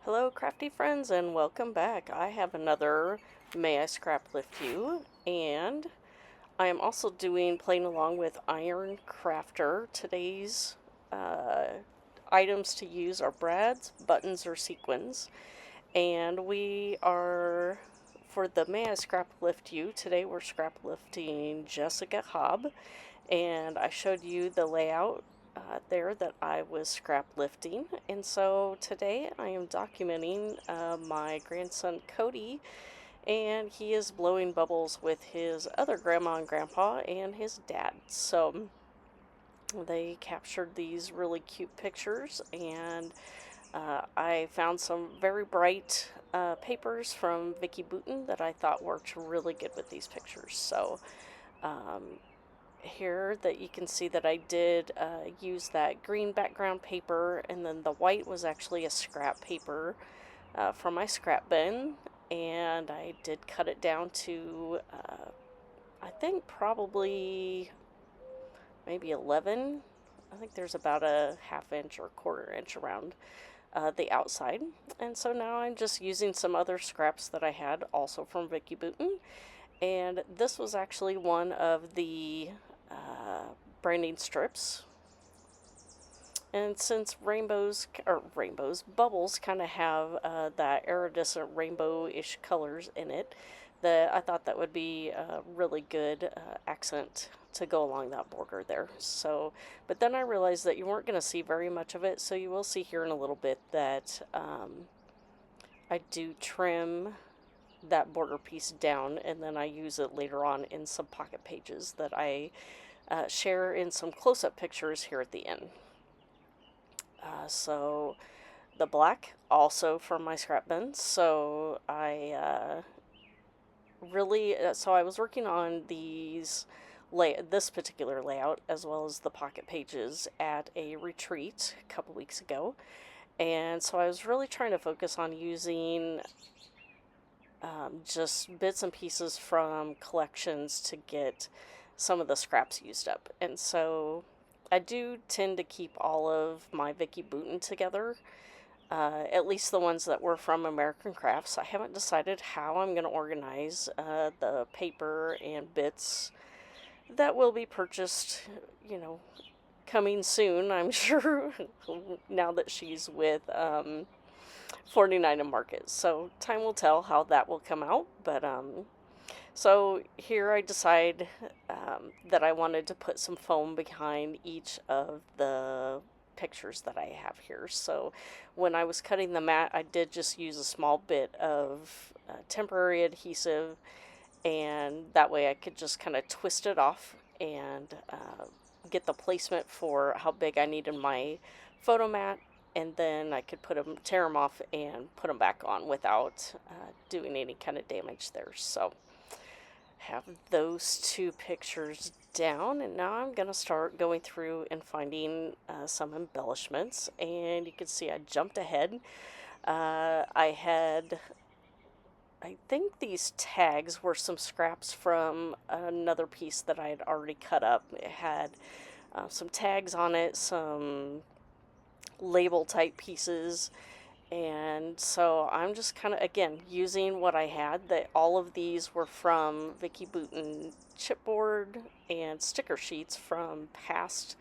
Hello, crafty friends, and welcome back. I have another May I Scraplift You, and I am also playing along with Iron Crafter. Today's uh, items to use are brads, buttons, or sequins, and we are, for the May I Scraplift You, today we're scraplifting Jessica Hobb, and I showed you the layout there that I was scrap lifting. And so today I am documenting my grandson Cody, and he is blowing bubbles with his other grandma and grandpa and his dad. So they captured these really cute pictures, and I found some very bright papers from Vicky Boutin that I thought worked really good with these pictures. So um, here that you can see that I did use that green background paper, and then the white was actually a scrap paper from my scrap bin, and I did cut it down to I think probably maybe 11. I think there's about a half inch or quarter inch around the outside, and so now I'm just using some other scraps that I had also from Vicky Boutin, and this was actually one of the branding strips. And since bubbles kind of have that iridescent rainbow-ish colors in it, that I thought that would be a really good accent to go along that border there. So, but then I realized that you weren't going to see very much of it, so you will see here in a little bit that I do trim that border piece down, and then I use it later on in some pocket pages that I share in some close-up pictures here at the end. So the black also from my scrap bin. So I was working on this particular layout as well as the pocket pages at a retreat a couple weeks ago, and so I was really trying to focus on using just bits and pieces from collections to get some of the scraps used up. And so I do tend to keep all of my Vicky Boutin together, at least the ones that were from American Crafts. I haven't decided how I'm going to organize the paper and bits that will be purchased, coming soon, I'm sure, now that she's with 49 and Market. So time will tell how that will come out. But so here I decide that I wanted to put some foam behind each of the pictures that I have here. So when I was cutting the mat, I did just use a small bit of temporary adhesive, and that way I could just kind of twist it off and get the placement for how big I needed my photo mat, and then I could tear them off and put them back on without doing any kind of damage there. So have those two pictures down, and now I'm gonna start going through and finding some embellishments. And you can see I jumped ahead. I think these tags were some scraps from another piece that I had already cut up. It had some tags on it, some label type pieces, and so I'm just kind of again using what I had. That all of these were from Vicky Boutin chipboard and sticker sheets from past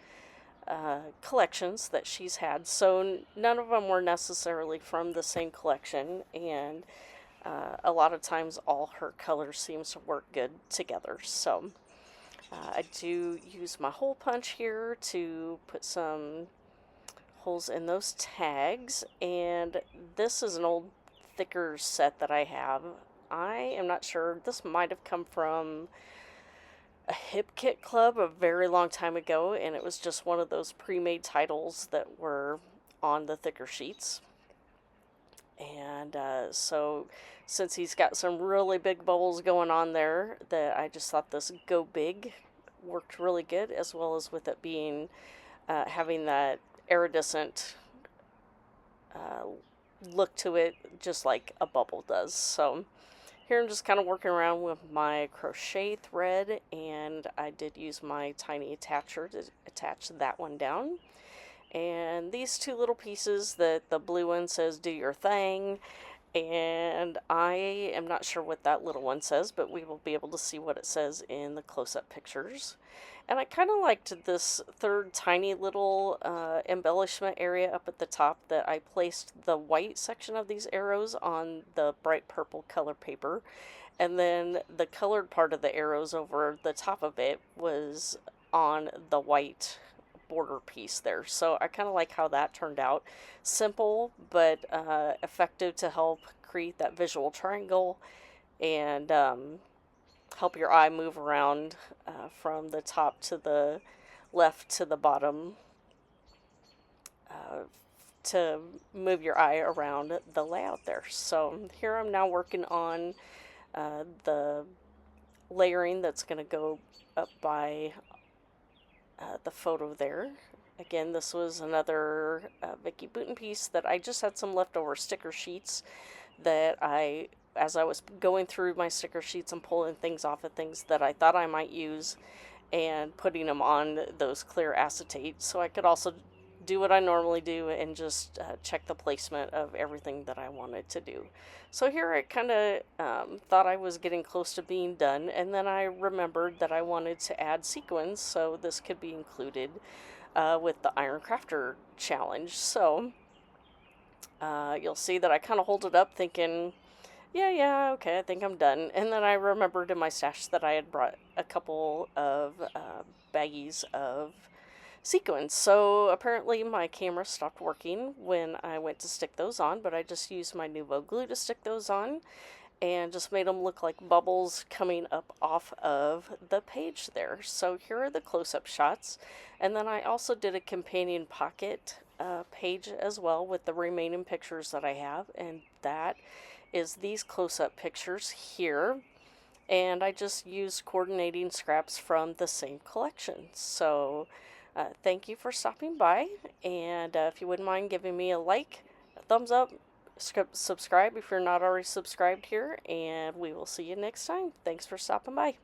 collections that she's had, so none of them were necessarily from the same collection, and a lot of times all her colors seems to work good together. So I do use my hole punch here to put some holes in those tags, and this is an old thicker set that I have. I am not sure, this might have come from a hip kit club a very long time ago, and it was just one of those pre-made titles that were on the thicker sheets. And so since he's got some really big bubbles going on there, that I just thought this Go Big worked really good, as well as with it being having that iridescent look to it, just like a bubble does. So here I'm just kind of working around with my crochet thread, and I did use my tiny attacher to attach that one down. And these two little pieces, that the blue one says do your thing, and I am not sure what that little one says, but we will be able to see what it says in the close-up pictures. And I kind of liked this third tiny little embellishment area up at the top, that I placed the white section of these arrows on the bright purple color paper. And then the colored part of the arrows over the top of it was on the white border piece there. So I kind of like how that turned out. Simple, but effective to help create that visual triangle and help your eye move around from the top to the left to the bottom, uh, to move your eye around the layout there. So here I'm now working on the layering that's going to go up by the photo there. Again, this was another Vicky Booten piece that I just had some leftover sticker sheets that as I was going through my sticker sheets and pulling things off of things that I thought I might use and putting them on those clear acetate, so I could also do what I normally do and just check the placement of everything that I wanted to do. So here I kind of thought I was getting close to being done, and then I remembered that I wanted to add sequins, so this could be included with the Iron Crafter challenge. So you'll see that I kind of hold it up thinking, yeah, okay, I think I'm done. And then I remembered in my stash that I had brought a couple of baggies of sequins. So apparently my camera stopped working when I went to stick those on, but I just used my Nuvo glue to stick those on and just made them look like bubbles coming up off of the page there. So here are the close-up shots. And then I also did a companion pocket page as well with the remaining pictures that I have, and that is these close-up pictures here. And I just used coordinating scraps from the same collection. So thank you for stopping by, and if you wouldn't mind giving me a like, a thumbs up, subscribe if you're not already subscribed here, and we will see you next time. Thanks for stopping by.